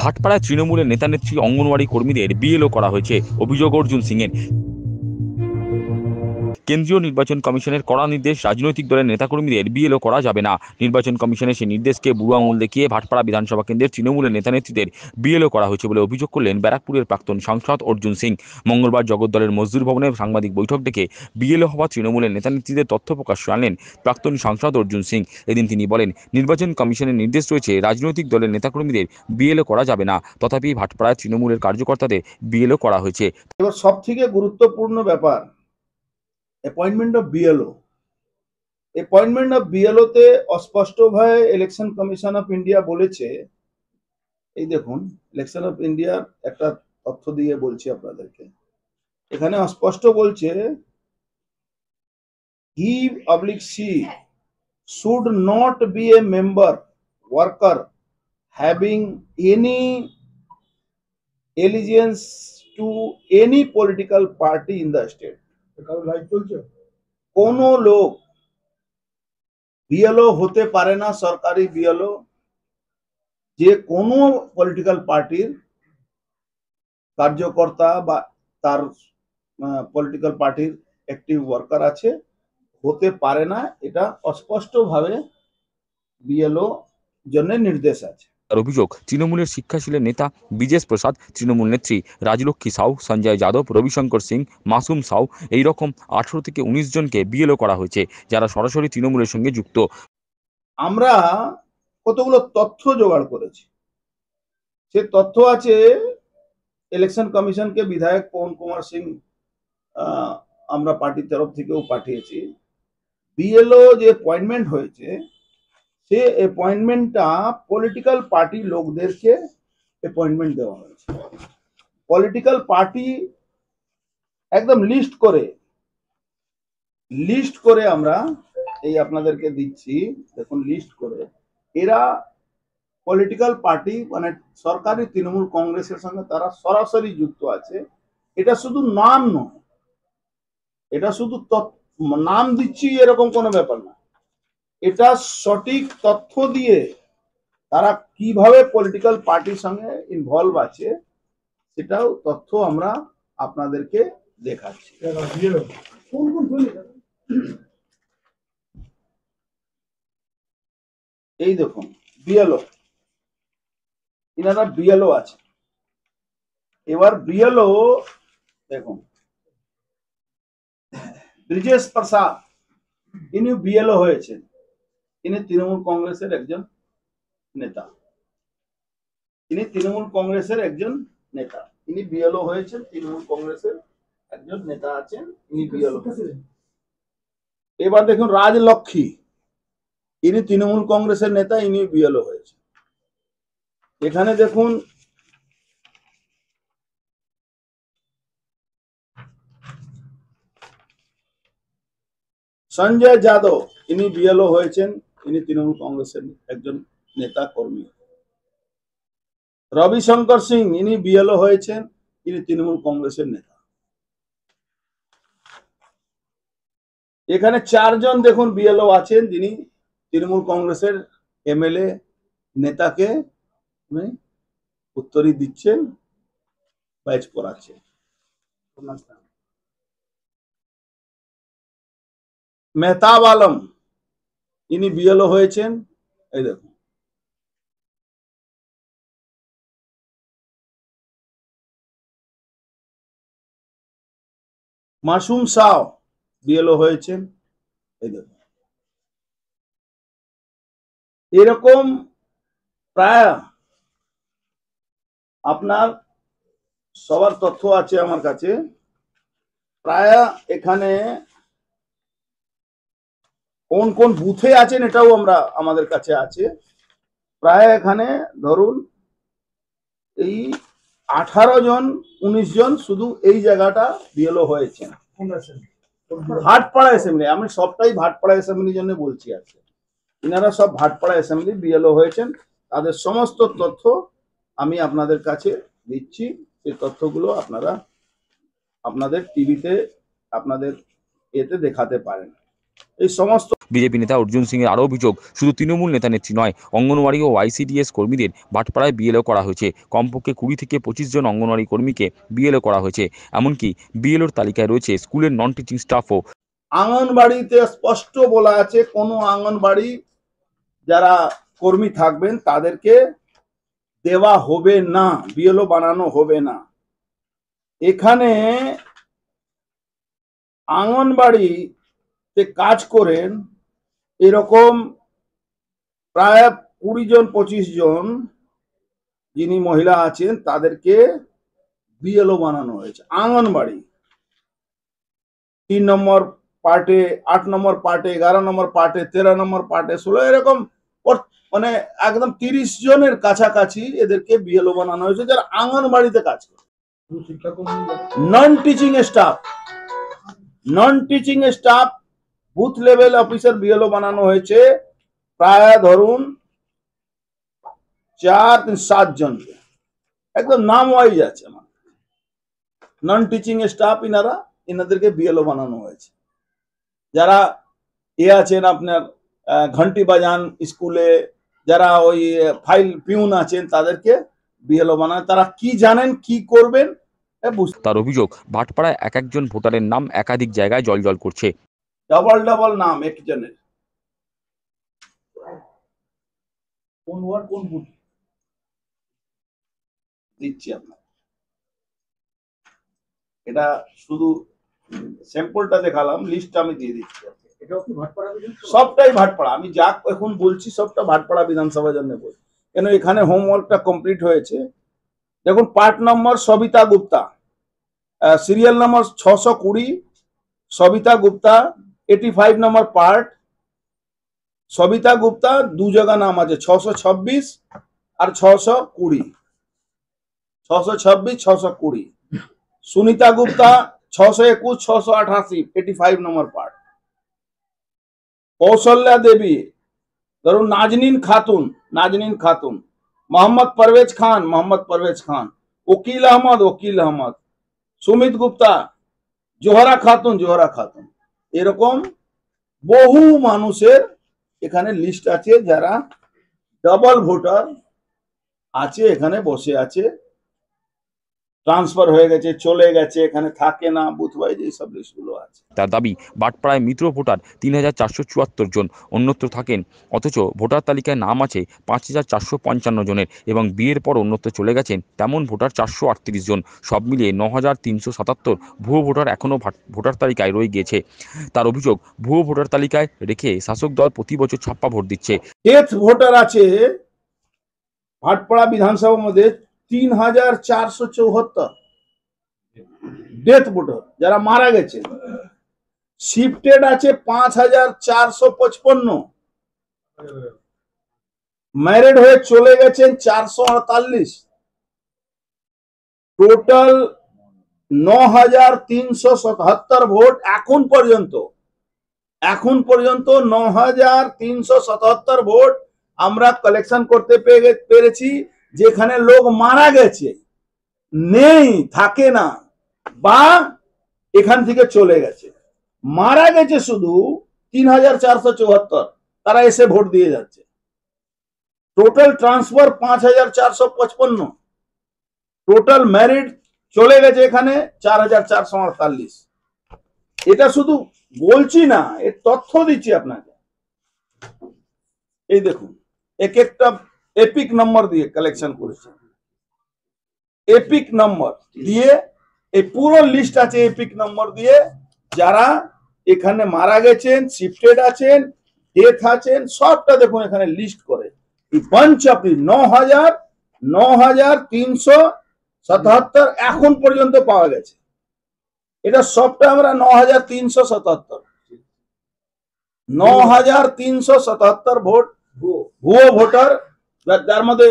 ভাটপাড়ায় তৃণমূলের নেতানেত্রী অঙ্গনওয়াড়ি কর্মীদের বিএলও করা হয়েছে, অভিযোগ অর্জুন সিংয়ের। কেন্দ্রীয় নির্বাচন কমিশনের কড়া নির্দেশ, রাজনৈতিক দলের নেতাকর্মীদের বিএলও করা যাবে না। নির্বাচন কমিশনের সেই নির্দেশকে বুড়ো আঙুল দেখিয়ে ভাটপাড়া বিধানসভা কেন্দ্রের তৃণমূলের নেতানেত্রীদের বিএলও করা হয়েছে বলে অভিযোগ করলেন ব্যারাকপুরের প্রাক্তন সাংসদ অর্জুন সিং। মঙ্গলবার জগদ্দলের মজদুর ভবনে সাংবাদিক বৈঠক ডেকে বিএলও হওয়া তৃণমূলের নেতানেত্রীদের তথ্য প্রকাশ আনলেন প্রাক্তন সাংসদ অর্জুন সিং। এদিন তিনি বলেন, নির্বাচন কমিশনের নির্দেশ রয়েছে, রাজনৈতিক দলের নেতাকর্মীদের বিএলও করা যাবে না। তথাপি ভাটপাড়ায় তৃণমূলের কার্যকর্তাদের বিএলও করা হয়েছে। এবার সবথেকে গুরুত্বপূর্ণ ব্যাপার appointment of BLO. Appointment of BLO তে অস্পষ্টভাবে ইলেকশন কমিশন অফ ইন্ডিয়া বলেছে, এই দেখুন ইলেকশন অফ ইন্ডিয়ার একটা তথ্য দিয়ে বলছি আপনাদেরকে। এখানে অস্পষ্ট বলছে, he oblique she should not be a member worker having any allegiance to any political party in the state. কোন লোক বিএলও হতে পারে না, সরকারি বিএলও, যে কোনো পলিটিক্যাল পার্টির কার্যকর্তা বা তার পলিটিক্যাল পার্টির অ্যাক্টিভ ওয়ার্কার আছে, হতে পারে না। এটা অস্পষ্টভাবে বিএলও জন্য নির্দেশ আছে। তার অভিযোগ, তৃণমূলের শিক্ষাশীলের নেতা বিজেশ প্রসাদ, তৃণমূল নেত্রী রাজলক্ষ্মী সাউ, সঞ্জয় যাদব, রবিশঙ্কর সিং, মাসুম সাউ, এইরকম 18 থেকে 19 জনকে বিএলও করা হয়েছে, যারা সরাসরি তৃণমূলের সঙ্গে যুক্ত। আমরা কতগুলো তথ্য জোগাড় করেছি। সে তথ্য আছে ইলেকশন কমিশনকে বিধায়ক পवन কুমার সিং আমরা পার্টির তরফ থেকেও পাঠিয়েছি। বিএলও যে অ্যাপয়েন্টমেন্ট হয়েছে, সে অ্যাপয়েন্টমেন্টটা পলিটিক্যাল পার্টি লোকদেরকে অ্যাপয়েন্টমেন্ট দেওয়া হয়েছে। পলিটিক্যাল পার্টি একদম লিস্ট করে আমরা এই আপনাদেরকে দিচ্ছি, দেখুন লিস্ট করে। এরা পলিটিক্যাল পার্টি মানে সরকারি তৃণমূল কংগ্রেসের সঙ্গে তারা সরাসরি যুক্ত আছে। এটা শুধু নাম নয়, এটা শুধু নাম দিচ্ছি এরকম কোনো ব্যাপার না। এটা সঠিক তথ্য দিয়ে তারা কিভাবে পলিটিক্যাল পার্টির সঙ্গে ইনভলভ আছে সেটাও তথ্য আমরা আপনাদেরকে দেখাচ্ছি। এই দেখুন বিএলও, ইনারা বিএলও আছে। এবার বিএলও দেখুন, ব্রিজেশ প্রসাদ, ইনি বিএলও হয়েছেন। ইনি তৃণমূল কংগ্রেসের একজন নেতা। ইনি বিএলও হয়েছেন, তৃণমূল কংগ্রেসের একজন নেতা আছেন, ইনি বিএলও। এবার দেখুন রাজলক্ষ্মী, ইনি তৃণমূল কংগ্রেসের নেতা, ইনি বিএলও হয়েছেন। এখানে দেখুন সঞ্জয় যাদব, ইনি বিএলও হয়েছেন, ইনি তৃণমূল কংগ্রেসের একজন নেতা কর্মী। রবিশঙ্কর সিং, ইনি বিএলও হয়েছেন, ইনি তৃণমূল কংগ্রেসের নেতা। এখানে 4 জন দেখুন বিএলও আছেন, যিনি তৃণমূল কংগ্রেসের এমএলএ নেতাকে উত্তরী দিচ্ছেন, ব্যাচ করাচ্ছেন। মেহতাব আলম, ইনি বিএলও হয়েছেন, এই দেখুন। মাসুম সাউ বিএলও হয়েছেন, এই দেখুন। এরকম প্রায় আপনার সবার তথ্য আছে আমার কাছে। প্রায় এখানে কোন কোন বুথে আছেন এটাও আমাদের কাছে আছে। প্রায় এখানে ধরুন এই 18 জন 19 জন শুধু এই জায়গাটা বিএলও হয়েছেন ভাটপাড়া অ্যাসেম্বলি। আমি সবটাই ভাটপাড়া অ্যাসেম্বলির জন্য বলছি। আছে ইনারা সব ভাটপাড়া অ্যাসেম্বলি বিএলও হয়েছেন, তাদের সমস্ত তথ্য আমি আপনাদের কাছে দিচ্ছি। সেই তথ্যগুলো আপনারা আপনাদের টিভিতে আপনাদের এতে দেখাতে পারেন। এই সমস্ত বিজেপি নেতা অর্জুন সিং এর আরও অভিযোগ, শুধু তৃণমূল নেতা নেত্রী নয়, অঙ্গনওয়াড়ি ও আইসিডিএস কর্মীদের ভাটপাড়ায় বিএলও করা হয়েছে। কমপক্ষে 20 থেকে 25 জন অঙ্গনওয়াড়ি কর্মীকে বিএলও করা হয়েছে। এমনকি বিএলওর তালিকায় রয়েছে স্কুলের নন টিচিং স্টাফও। আঙ্গনবাড়িতে স্পষ্ট বলা আছে কোনো আঙ্গনবাড়ি যারা কর্মী থাকবেন তাদেরকে দেওয়া হবে না, বিএলও বানানো হবে না। এখানে আঙ্গনবাড়িতে কাজ করেন এরকম প্রায় 20 জন 25 জন যিনি মহিলা আছেন তাদেরকে বিএলও বানানো হয়েছে। আঙ্গনবাড়ি 3 নম্বর পার্টে, 8 নম্বর পার্টে, 11 নম্বর পার্টে, 13 নম্বর পার্টে, 16 এরকম মানে একদম 30 জনের কাছাকাছি এদেরকে বিএলও বানানো হয়েছে যারা আঙ্গনবাড়িতে কাজ করে। Non teaching staff booth level officer BLO বানানো হয়েছে প্রায় ধরুন 4-7 জন, একদম নাম ওয়াইজ আছে। আমার নন টিচিং স্টাফ এনাদেরকে বিএলও বানানো হয়েছে। যারা আছেন আপনার ঘন্টি বাজান স্কুলে, যারা ওই ফাইল পিউন আছেন তাদেরকে বিএলও বানায়। তারা কি জানেন, কি করবেন। তার অভিযোগ, ভাটপাড়ায় এক একজন ভোটারের নাম একাধিক জায়গায় জলজল করছে। ডবল নাম একজনের। কোন ওয়ার্ড কোন বুথ দিচ্ছি আপনার, এটা শুধু স্যাম্পলটা দেখালাম, লিস্টটা আমি দিয়ে দিচ্ছি। এটাও কি ভাটপাড়া? সবটাই ভাটপাড়া। আমি যা এখন বলছি সবটা ভাটপাড়া বিধানসভার জন্য বলছি, কেন এখানে হোমওয়ার্কটা কমপ্লিট হয়েছে। দেখুন, part number Sabita Gupta, serial number 620, Sabita Gupta 85 number part. Sabita Gupta 2 জায়গা নাম আছে, 626 আর 620, 626 620। Sunita Gupta 621 688, 85 number part. কৌশल्या দেবী ধরুন নাজনীন খাতুন, মোহাম্মদ পারভেজ খান, ওকিল আহমদ, সুমিত গুপ্তা, জোহরা খাতুন। এরকম বহু মানুষের এখানে লিস্ট আছে যারা ডাবল ভোটার আছে, এখানে বসে আছে, ট্রান্সফার হয়ে গেছে, চলে গেছে, এখানে থাকে না, বুথ ওয়াইজ এইসব লিস্টগুলো আছে। তার দাবি, ভাটপাড়ায় মৃত ভোটার 3474 জন অন্যত্র থাকেন, অথচ ভোটার তালিকায় নাম আছে 5455 জনের, এবং বিয়ের পর অন্যত্র চলে গেছেন তেমন ভোটার 438 জন। সব মিলিয়ে 9377 ভুয়ো ভোটার এখনও ভোটার তালিকায় রয়ে গিয়েছে। তার অভিযোগ, ভুয়ো ভোটার তালিকায় রেখে শাসক দল প্রতি বছর ছাপ্পা ভোট দিচ্ছে। ডেথ ভোটার আছে ভাটপাড়া বিধানসভার মধ্যে 3474 ডেথ ভোটার যারা মারা গেছে। শিফটেড আছে 5455, ম্যারিড হয়ে চলে গেছেন 448। টোটাল 9377 ভোট এখন পর্যন্ত 9377 ভোট আমরা কালেকশন করতে পেরেছি, যেখানে লোক মারা গেছে, নেই, থাকে না, বা এখান থেকে চলে গেছে। মারা গেছে শুধু 3474, তারা এসে ভোট দিয়ে যাচ্ছে। টোটাল ট্রান্সফার 5455, টোটাল ম্যারিড চলে গেছে এখানে 4448। এটা শুধু বলছি না, এর তথ্য দিচ্ছি আপনাকে। এই দেখুন, এক একটা এপিক নম্বর দিয়ে কালেকশন করেছে, এপিক নম্বর দিয়ে এই পুরো লিস্ট আছে, এপিক নম্বর দিয়ে যারা এখানে মারা গেছেন, শিফটেড আছেন, ডেথ আছেন, সবটা দেখুন এখানে লিস্ট করে। এই বাঞ্চ আপনি 9377 এখন পর্যন্ত পাওয়া গেছে। এটা সবটা আমরা 9377 ভোট ভুয়ো ভোটার, যার মধ্যে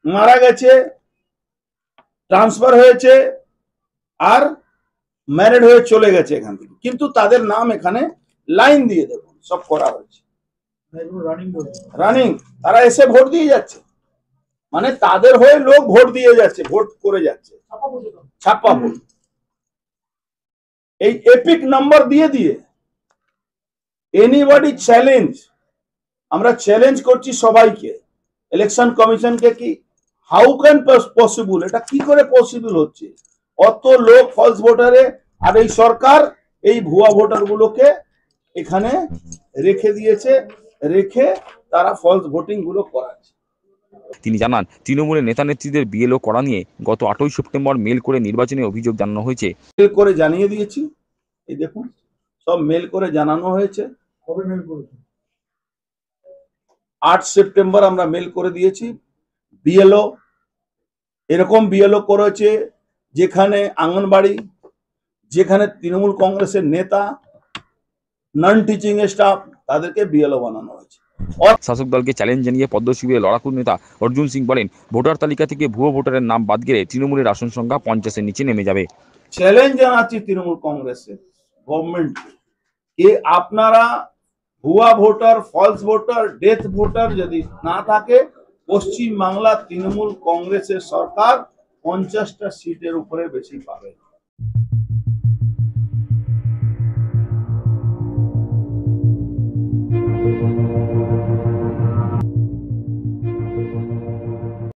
মারা গেছে, ট্রান্সফার হয়েছে আর ম্যারিড হয়ে চলে গেছে এখান থেকে, কিন্তু তাদের নাম এখানে লাইন দিয়ে দেখুন সব করা হয়েছে, রানিং। তারা এসে ভোট দিয়ে যাচ্ছে, মানে তাদের হয়ে লোক ভোট দিয়ে যাচ্ছে, ভোট করে যাচ্ছে, ছাপ্পা ভোট। এই এপিক নাম্বার দিয়ে এনিবডি চ্যালেঞ্জ, আমরা চ্যালেঞ্জ করছি সবাইকে, ইলেকশন কমিশনকে, কি হাউ ক্যান পসিবল, এটা কি করে পসিবল হচ্ছে, অত লোক ফলস ভোটারে, আর এই সরকার এই ভুয়া ভোটার গুলোকে এখানে রেখে দিয়েছে, রেখে তারা ফলস ভোটিং গুলো করাচ্ছে। তিনি জানান, তৃণমূলের নেতা নেত্রীদের বিএলও করা নিয়ে গত 8ই সেপ্টেম্বর মেল করে নির্বাচনে অভিযোগ জানানো হয়েছে। মেল করে জানিয়ে দিয়েছি, এই দেখুন সব মেল করে জানানো হয়েছে। কবে মেল করেছেন? 8 সেপ্টেম্বর আমরা মেল করে দিয়েছি। বিএলও, এরকম বিএলও করেছে যেখানে আঙ্গনবাড়ি, যেখানে তৃণমূল কংগ্রেসের নেতা, নন টিচিং স্টাফ, তাদেরকে বিএলও বানানো হয়েছে। শাসক দলকে চ্যালেঞ্জ জানিয়ে পদ্ম শিবিরের লড়াকু নেতা অর্জুন সিং বলেন, ভোটার তালিকা থেকে ভুয়ো ভোটারের নাম বাদ গেলে তৃণমূলের আসন সংখ্যা 50-এর নিচে নেমে যাবে। চ্যালেঞ্জ জানাচ্ছি তৃণমূল কংগ্রেসের গভর্নমেন্ট কে, আপনারা ভুয়া voter, false voter, death voter যদি না থাকে, পশ্চিম বাংলা তৃণমূল কংগ্রেসের সরকার 50টা সিটের উপরে বেশি পাবে।